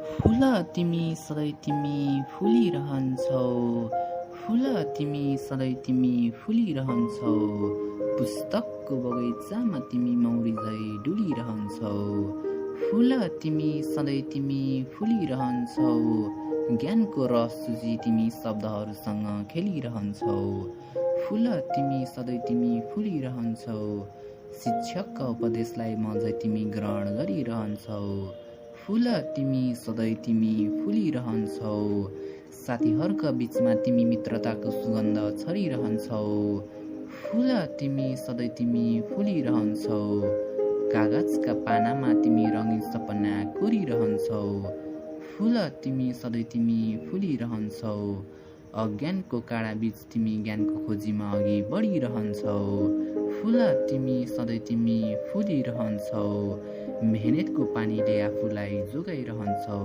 फुल तिमी सधैँ तिमी फुलिरहन्छौ, फुल तिमी सधैँ तिमी फुलिरहन्छौ, पुस्तकको बगैँचामा तिमी मौरी झै डुलिरहन्छौ। फुल तिमी सधैँ तिमी फुलिरहन्छौ, ज्ञानको रस चुसी तिमी शब्दहरूसँग खेलिरहन्छौ। फुल तिमी सधैँ तिमी फुलिरहन्छौ, शिक्षकका उपदेशलाई म झै तिमी ग्रहण गरिरहन्छौ। फुल तिमी सधैँ तिमी फुलिरहन्छौ, साथीहरूका बीचमा तिमी मित्रताको सुगन्ध छरिरहन्छौ। फुल तिमी सधैँ तिमी फुलिरहन्छौ, कागजका पानामा तिमी रङ्गिन सपना कोरिरहन्छौ। फुल तिमी सधैँ तिमी फुलिरहन्छौ, अज्ञानको काँडा बीच तिमी ज्ञानको खोजीमा अघि बढिरहन्छौ। फुल तिमी सधैँ तिमी फुलिरहन्छौ, मेहनतको पानीले आफूलाई जोगाइरहन्छौ।